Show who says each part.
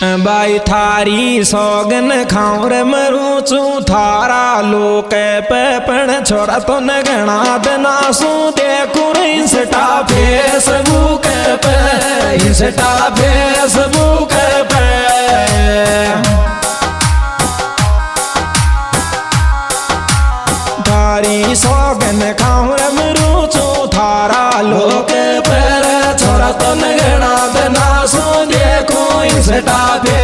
Speaker 1: by थारी सौगन खाऊं रे मरू चू थारा लोक पे पण छोड़ा तो न गणा देना सू देखू इंस्टा फेसबुक पे इंस्टा फेसबुक पे थारी सौगन खाऊं रे मरू चू थारा लोक पे छोड़ा तो न गणा देना सू देखू इंस्टा पे